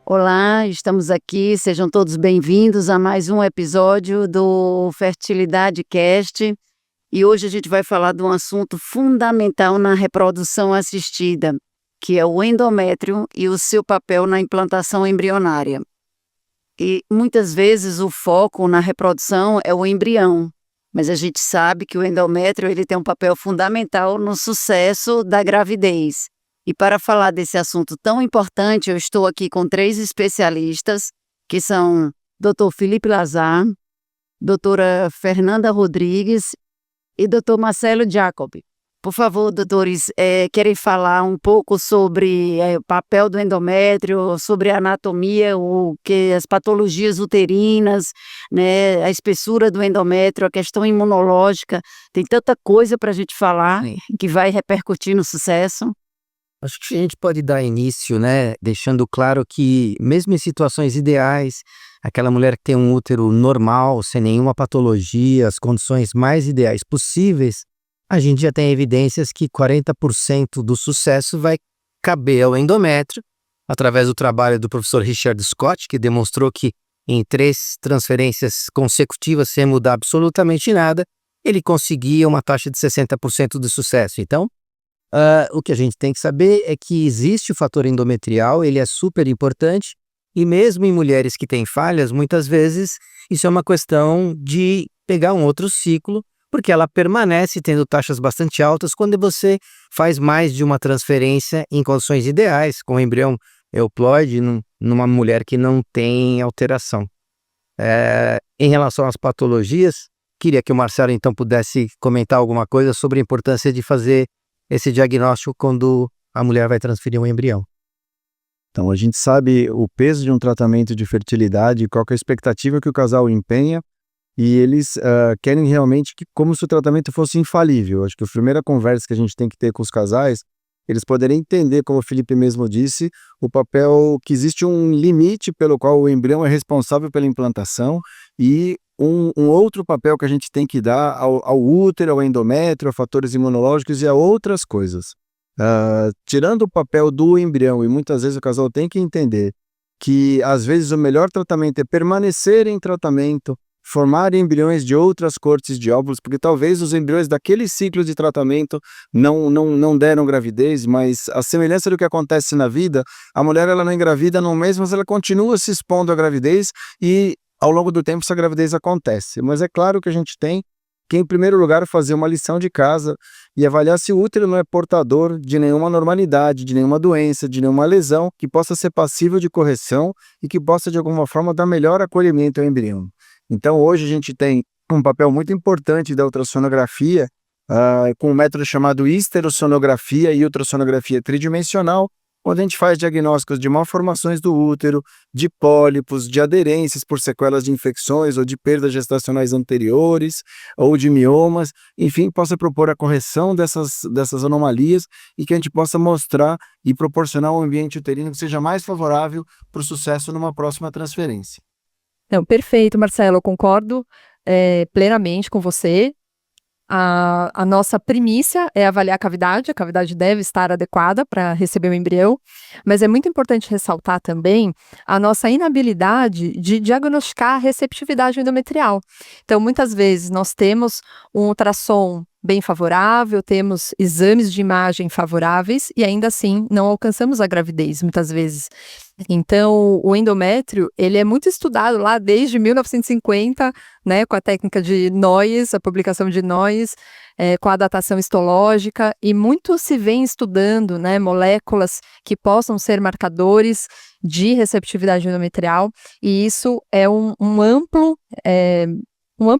Olá, estamos aqui, sejam todos bem-vindos a mais um episódio do Fertilidade Cast. E hoje a gente vai falar de um assunto fundamental na reprodução assistida, que é o endométrio e o seu papel na implantação embrionária. E muitas vezes o foco na reprodução é o embrião, mas a gente sabe que o endométrio ele tem um papel fundamental no sucesso da gravidez. E para falar desse assunto tão importante, eu estou aqui com 3 especialistas, que são Dr. Felipe Lazar, doutora Fernanda Rodrigues e Dr. Marcelo Jacob. Por favor, doutores, querem falar um pouco sobre o papel do endométrio, sobre a anatomia, as patologias uterinas, né, a espessura do endométrio, a questão imunológica. Tem tanta coisa para a gente falar que vai repercutir no sucesso. Acho que a gente pode dar início, né, deixando claro que mesmo em situações ideais, aquela mulher que tem um útero normal, sem nenhuma patologia, as condições mais ideais possíveis, a gente já tem evidências que 40% do sucesso vai caber ao endométrio, através do trabalho do professor Richard Scott, que demonstrou que em 3 transferências consecutivas, sem mudar absolutamente nada, ele conseguia uma taxa de 60% de sucesso. Então, o que a gente tem que saber é que existe o fator endometrial, ele é super importante, e mesmo em mulheres que têm falhas, muitas vezes isso é uma questão de pegar um outro ciclo, porque ela permanece tendo taxas bastante altas quando você faz mais de uma transferência em condições ideais, com o embrião euploide numa mulher que não tem alteração. Em relação às patologias, queria que o Marcelo então pudesse comentar alguma coisa sobre a importância de fazer esse diagnóstico quando a mulher vai transferir um embrião. Então, a gente sabe o peso de um tratamento de fertilidade, qual que é a expectativa que o casal empenha, e eles querem realmente como se o tratamento fosse infalível. Acho que a primeira conversa que a gente tem que ter com os casais, eles poderem entender, como o Felipe mesmo disse, o papel que existe um limite pelo qual o embrião é responsável pela implantação e um outro papel que a gente tem que dar ao útero, ao endométrio, a fatores imunológicos e a outras coisas. Tirando o papel do embrião, e muitas vezes o casal tem que entender que às vezes o melhor tratamento é permanecer em tratamento, formar embriões de outras cortes de óvulos, porque talvez os embriões daquele ciclo de tratamento não deram gravidez, mas a semelhança do que acontece na vida, a mulher ela não engravida num mês, mas ela continua se expondo à gravidez e ao longo do tempo essa gravidez acontece. Mas é claro que a gente tem que, em primeiro lugar, fazer uma lição de casa e avaliar se o útero não é portador de nenhuma anormalidade, de nenhuma doença, de nenhuma lesão que possa ser passível de correção e que possa, de alguma forma, dar melhor acolhimento ao embrião. Então, hoje a gente tem um papel muito importante da ultrassonografia, com um método chamado histerossonografia e ultrassonografia tridimensional, onde a gente faz diagnósticos de malformações do útero, de pólipos, de aderências por sequelas de infecções ou de perdas gestacionais anteriores, ou de miomas, enfim, possa propor a correção dessas anomalias e que a gente possa mostrar e proporcionar um ambiente uterino que seja mais favorável para o sucesso numa próxima transferência. Não, perfeito, Marcelo, eu concordo plenamente com você. A nossa primícia é avaliar a cavidade deve estar adequada para receber o embrião, mas é muito importante ressaltar também a nossa inabilidade de diagnosticar a receptividade endometrial. Então, muitas vezes nós temos um ultrassom bem favorável, temos exames de imagem favoráveis e ainda assim não alcançamos a gravidez, muitas vezes. Então, o endométrio, ele é muito estudado lá desde 1950, né, com a técnica de Noyes, a publicação de Noyes, com a datação histológica, e muito se vem estudando, né, moléculas que possam ser marcadores de receptividade endometrial, e isso é um amplo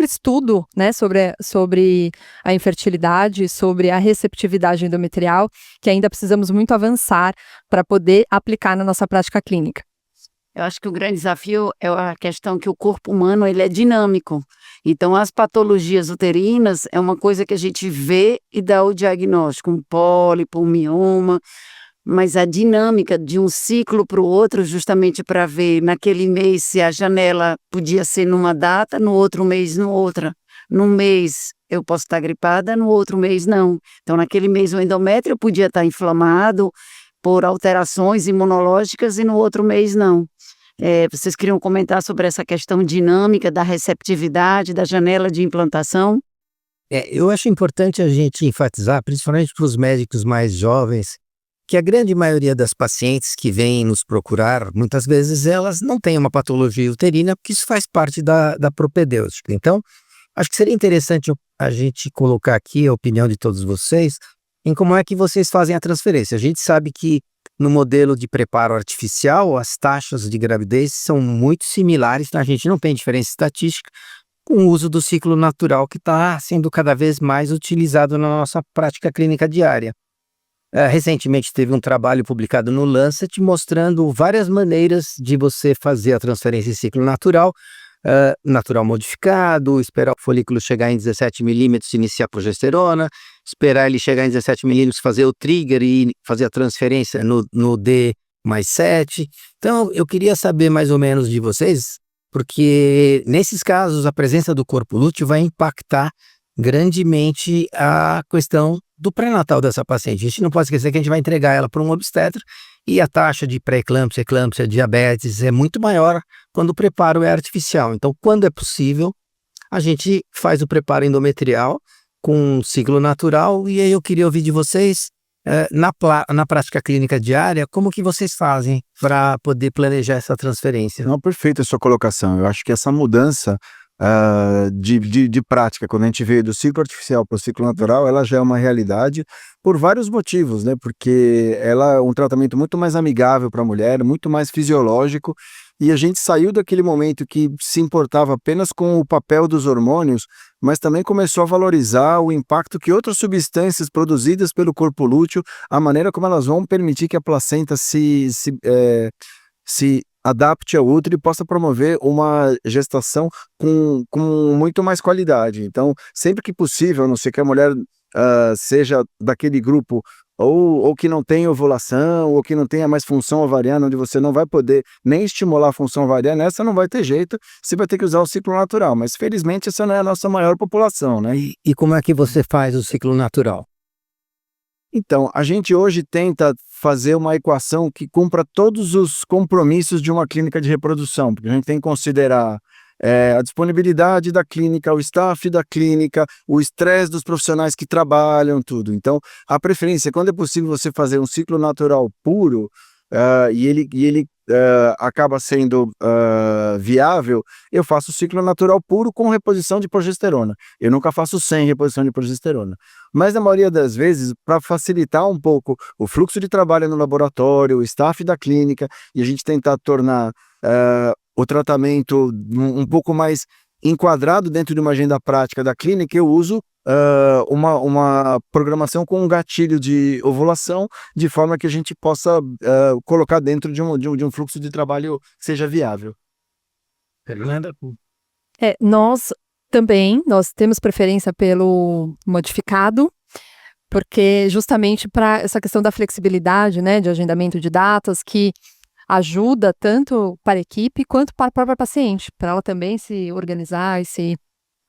estudo, né, sobre a infertilidade, sobre a receptividade endometrial, que ainda precisamos muito avançar para poder aplicar na nossa prática clínica. Eu acho que o grande desafio é a questão que o corpo humano ele é dinâmico. Então, as patologias uterinas é uma coisa que a gente vê e dá o diagnóstico, um pólipo, um mioma, mas a dinâmica de um ciclo para o outro, justamente para ver naquele mês se a janela podia ser numa data, no outro mês noutra. Num mês eu posso estar gripada, no outro mês não. Então, naquele mês o endométrio podia estar inflamado por alterações imunológicas e no outro mês não. Vocês queriam comentar sobre essa questão dinâmica da receptividade, da janela de implantação? Eu acho importante a gente enfatizar, principalmente para os médicos mais jovens, que a grande maioria das pacientes que vêm nos procurar, muitas vezes elas não têm uma patologia uterina, porque isso faz parte da propedêutica. Então, acho que seria interessante a gente colocar aqui a opinião de todos vocês em como é que vocês fazem a transferência. A gente sabe que no modelo de preparo artificial, as taxas de gravidez são muito similares, tá? A gente não tem diferença estatística com o uso do ciclo natural que está sendo cada vez mais utilizado na nossa prática clínica diária. Recentemente teve um trabalho publicado no Lancet mostrando várias maneiras de você fazer a transferência em ciclo natural, natural modificado, esperar o folículo chegar em 17 milímetros e iniciar a progesterona, esperar ele chegar em 17 milímetros, fazer o trigger e fazer a transferência no D+7. Então eu queria saber mais ou menos de vocês, porque nesses casos a presença do corpo lúteo vai impactar grandemente a questão do pré-natal dessa paciente. A gente não pode esquecer que a gente vai entregar ela para um obstetra e a taxa de pré-eclâmpsia, eclâmpsia, diabetes é muito maior quando o preparo é artificial. Então, quando é possível, a gente faz o preparo endometrial com um ciclo natural. E aí eu queria ouvir de vocês, na prática clínica diária, como que vocês fazem para poder planejar essa transferência? Não, perfeita a sua colocação. Eu acho que essa mudança de prática, quando a gente veio do ciclo artificial para o ciclo natural, ela já é uma realidade por vários motivos, né? Porque ela é um tratamento muito mais amigável para a mulher, muito mais fisiológico, e a gente saiu daquele momento que se importava apenas com o papel dos hormônios, mas também começou a valorizar o impacto que outras substâncias produzidas pelo corpo lúteo, a maneira como elas vão permitir que a placenta se adapte ao útero e possa promover uma gestação com muito mais qualidade. Então, sempre que possível, a não ser que a mulher seja daquele grupo ou que não tenha ovulação, ou que não tenha mais função ovariana, onde você não vai poder nem estimular a função ovariana, essa não vai ter jeito, você vai ter que usar o ciclo natural. Mas, felizmente, essa não é a nossa maior população, né? E como é que você faz o ciclo natural? Então, a gente hoje tenta fazer uma equação que cumpra todos os compromissos de uma clínica de reprodução, porque a gente tem que considerar a disponibilidade da clínica, o staff da clínica, o estresse dos profissionais que trabalham, tudo. Então, a preferência, quando é possível você fazer um ciclo natural puro, e ele acaba sendo viável, eu faço o ciclo natural puro com reposição de progesterona. Eu nunca faço sem reposição de progesterona. Mas na maioria das vezes, para facilitar um pouco o fluxo de trabalho no laboratório, o staff da clínica, e a gente tentar tornar o tratamento um pouco mais enquadrado dentro de uma agenda prática da clínica, eu uso uma programação com um gatilho de ovulação, de forma que a gente possa colocar dentro de um fluxo de trabalho que seja viável. Fernanda? Nós temos preferência pelo modificado, porque justamente para essa questão da flexibilidade, né, de agendamento de datas, que ajuda tanto para a equipe quanto para a própria paciente, para ela também se organizar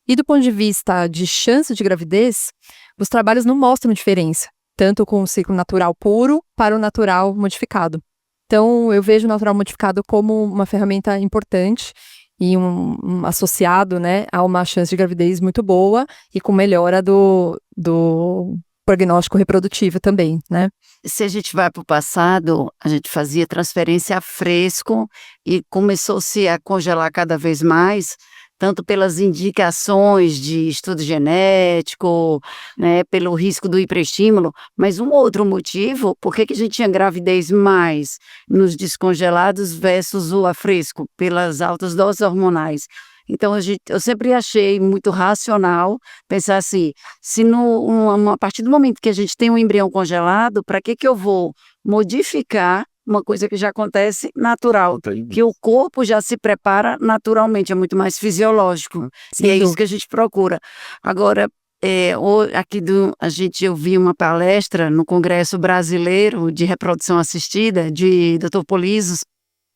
E do ponto de vista de chance de gravidez, os trabalhos não mostram diferença, tanto com o ciclo natural puro para o natural modificado. Então, eu vejo o natural modificado como uma ferramenta importante e um associado, né, a uma chance de gravidez muito boa e com melhora do prognóstico reprodutivo também, né? Se a gente vai para o passado, a gente fazia transferência a fresco e começou-se a congelar cada vez mais, tanto pelas indicações de estudo genético, né, pelo risco do hiperestímulo, mas um outro motivo, por que a gente tinha gravidez mais nos descongelados versus o a fresco, pelas altas doses hormonais. Então, eu sempre achei muito racional pensar assim, a partir do momento que a gente tem um embrião congelado, para que eu vou modificar uma coisa que já acontece natural, que o corpo já se prepara naturalmente, é muito mais fisiológico, e é isso que a gente procura. Agora, eu vi uma palestra no Congresso Brasileiro de Reprodução Assistida, de Dr. Polisos,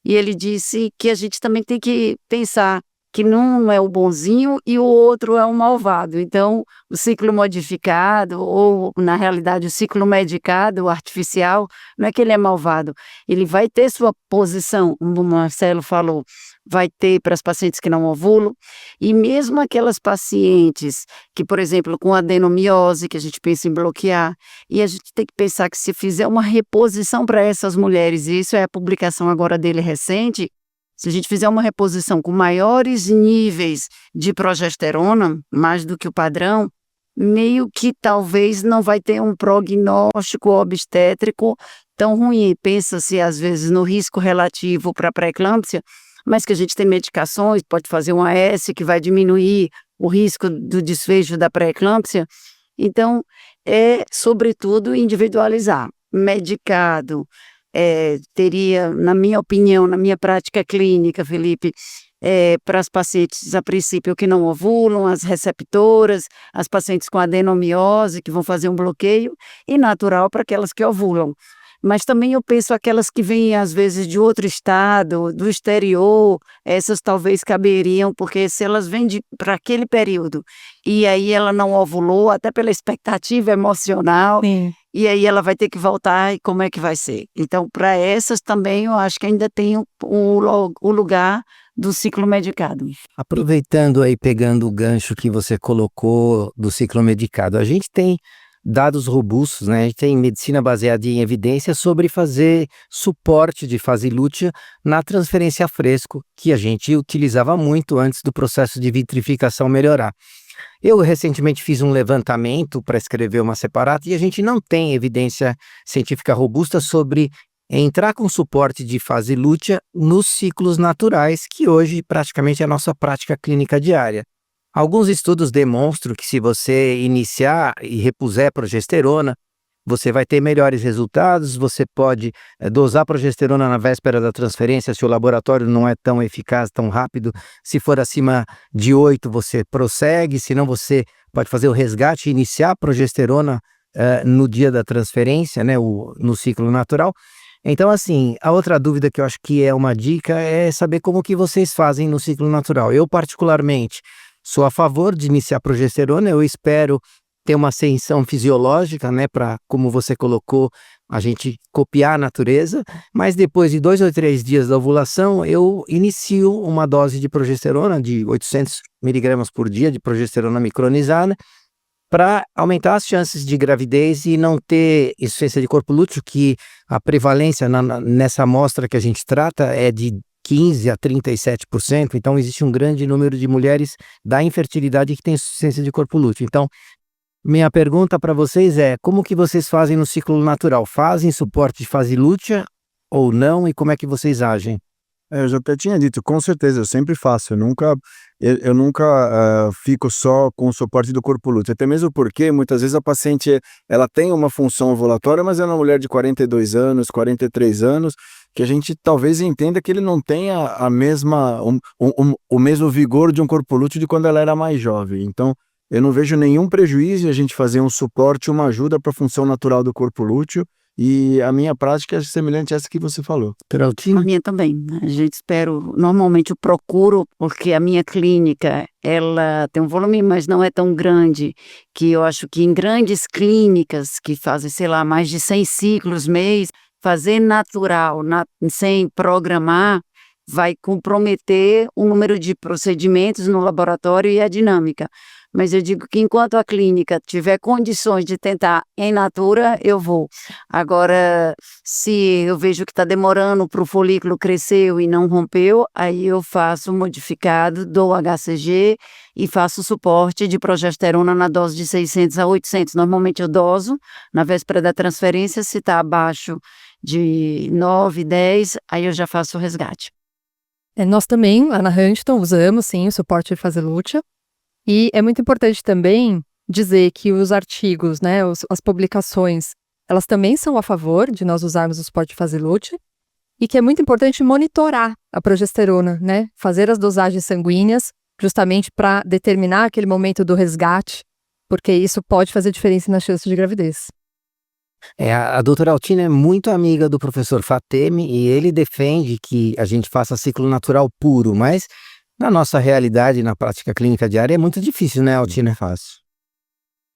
e ele disse que a gente também tem que pensar que um é o bonzinho e o outro é o malvado. Então, o ciclo modificado, ou na realidade o ciclo medicado, o artificial, não é que ele é malvado, ele vai ter sua posição, como o Marcelo falou, vai ter para as pacientes que não ovulam, e mesmo aquelas pacientes que, por exemplo, com adenomiose, que a gente pensa em bloquear, e a gente tem que pensar que se fizer uma reposição para essas mulheres, e isso é a publicação agora dele recente, se a gente fizer uma reposição com maiores níveis de progesterona, mais do que o padrão, meio que talvez não vai ter um prognóstico obstétrico tão ruim. Pensa-se às vezes no risco relativo para pré-eclâmpsia, mas que a gente tem medicações, pode fazer um AS que vai diminuir o risco do desfecho da pré-eclâmpsia. Então, é sobretudo individualizar. Medicado, teria, na minha opinião, na minha prática clínica, Felipe, para as pacientes, a princípio, que não ovulam, as receptoras, as pacientes com adenomiose, que vão fazer um bloqueio, e natural para aquelas que ovulam. Mas também eu penso aquelas que vêm, às vezes, de outro estado, do exterior, essas talvez caberiam, porque se elas vêm para aquele período, e aí ela não ovulou, até pela expectativa emocional, Sim. e aí ela vai ter que voltar, e como é que vai ser? Então, para essas também, eu acho que ainda tem o lugar do ciclo medicado. Aproveitando aí, pegando o gancho que você colocou do ciclo medicado, a gente tem dados robustos, né? A gente tem medicina baseada em evidência sobre fazer suporte de fase lútea na transferência a fresco, que a gente utilizava muito antes do processo de vitrificação melhorar. Eu recentemente fiz um levantamento para escrever uma separata e a gente não tem evidência científica robusta sobre entrar com suporte de fase lútea nos ciclos naturais, que hoje praticamente é a nossa prática clínica diária. Alguns estudos demonstram que se você iniciar e repuser progesterona, você vai ter melhores resultados, você pode dosar progesterona na véspera da transferência se o laboratório não é tão eficaz, tão rápido. Se for acima de 8, você prossegue, senão você pode fazer o resgate e iniciar a progesterona no dia da transferência, né, no ciclo natural. Então, assim, a outra dúvida que eu acho que é uma dica é saber como que vocês fazem no ciclo natural. Eu, particularmente, sou a favor de iniciar a progesterona, eu espero ter uma ascensão fisiológica, né, para, como você colocou, a gente copiar a natureza, mas depois de 2 ou 3 dias da ovulação, eu inicio uma dose de progesterona de 800 miligramas por dia, de progesterona micronizada, para aumentar as chances de gravidez e não ter insuficiência de corpo lúteo, que a prevalência nessa amostra que a gente trata é de 15% a 37%, então existe um grande número de mulheres da infertilidade que têm insuficiência de corpo lúteo. Então, minha pergunta para vocês é, como que vocês fazem no ciclo natural? Fazem suporte de fase lútea ou não? E como é que vocês agem? Eu já até tinha dito, com certeza, eu sempre faço, eu nunca fico só com o suporte do corpo lúteo, até mesmo porque muitas vezes a paciente, ela tem uma função ovulatória, mas é uma mulher de 42 anos, 43 anos, que a gente talvez entenda que ele não tenha o mesmo vigor de um corpo lúteo de quando ela era mais jovem. Então, eu não vejo nenhum prejuízo em a gente fazer um suporte, uma ajuda para a função natural do corpo lúteo, e a minha prática é semelhante a essa que você falou. A minha também, né? A gente normalmente eu procuro, porque a minha clínica, ela tem um volume, mas não é tão grande, que eu acho que em grandes clínicas, que fazem, sei lá, mais de 100 ciclos mês, fazer natural, sem programar, vai comprometer o número de procedimentos no laboratório e a dinâmica. Mas eu digo que enquanto a clínica tiver condições de tentar em natura, eu vou. Agora, se eu vejo que está demorando para o folículo crescer e não rompeu, aí eu faço modificado, dou HCG e faço suporte de progesterona na dose de 600 a 800. Normalmente eu doso na véspera da transferência, se está abaixo de 9, 10, aí eu já faço o resgate. Nós também, lá na Huntington, usamos sim o suporte de fase lútea. E é muito importante também dizer que os artigos, né, as publicações, elas também são a favor de nós usarmos o suporte de fase lútea e que é muito importante monitorar a progesterona, né, fazer as dosagens sanguíneas justamente para determinar aquele momento do resgate, porque isso pode fazer diferença na chance de gravidez. A doutora Altina é muito amiga do professor Fatemi e ele defende que a gente faça ciclo natural puro, mas Na nossa realidade, na prática clínica diária, é muito difícil, né, Altina? Fácil.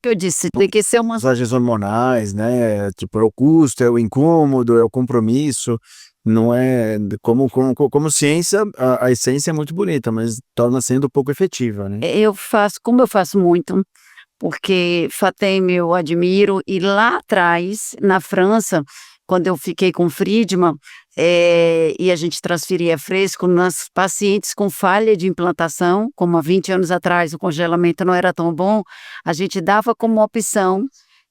Eu disse, tem que ser uma. Massagens hormonais, né? Tipo, é o custo, é o incômodo, é o compromisso. Não é. Como ciência, a essência é muito bonita, mas torna sendo pouco efetiva, né? Eu faço, como eu faço muito, porque Fateme eu admiro, e lá atrás, na França, quando eu fiquei com Friedman, e a gente transferia fresco nas pacientes com falha de implantação, como há 20 anos atrás o congelamento não era tão bom, a gente dava como opção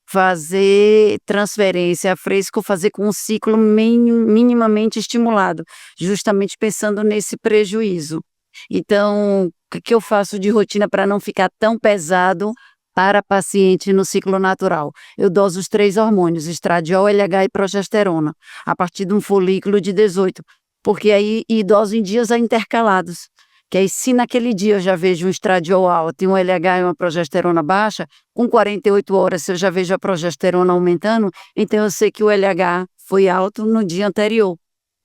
fazer transferência a fresco, fazer com um ciclo minimamente estimulado, justamente pensando nesse prejuízo. Então, o que eu faço de rotina para não ficar tão pesado para paciente no ciclo natural? Eu doso os 3 hormônios, estradiol, LH e progesterona, a partir de um folículo de 18, porque aí e doso em dias intercalados. Que aí, se naquele dia eu já vejo um estradiol alto e um LH e uma progesterona baixa, com 48 horas, se eu já vejo a progesterona aumentando, então eu sei que o LH foi alto no dia anterior.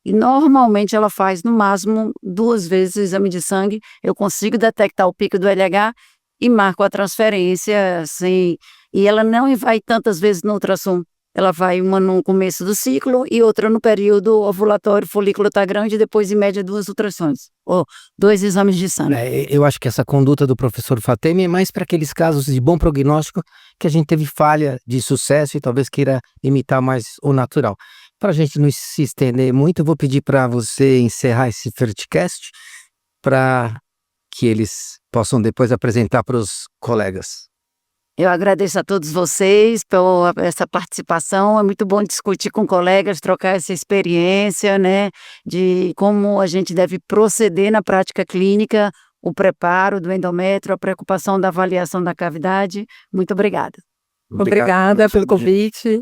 E normalmente ela faz no máximo 2 vezes o exame de sangue, eu consigo detectar o pico do LH e marco a transferência, assim, e ela não vai tantas vezes no ultrassom. Ela vai uma no começo do ciclo e outra no período ovulatório, o folículo está grande, e depois em média 2 ultrassons, ou 2 exames de sangue. Eu acho que essa conduta do professor Fateme é mais para aqueles casos de bom prognóstico que a gente teve falha de sucesso e talvez queira imitar mais o natural. Para a gente não se estender muito, eu vou pedir para você encerrar esse Ferticast para que eles possam depois apresentar para os colegas. Eu agradeço a todos vocês pela essa participação. É muito bom discutir com colegas, trocar essa experiência, né, de como a gente deve proceder na prática clínica, o preparo do endométrio, a preocupação da avaliação da cavidade. Muito obrigada. Obrigada pelo convite.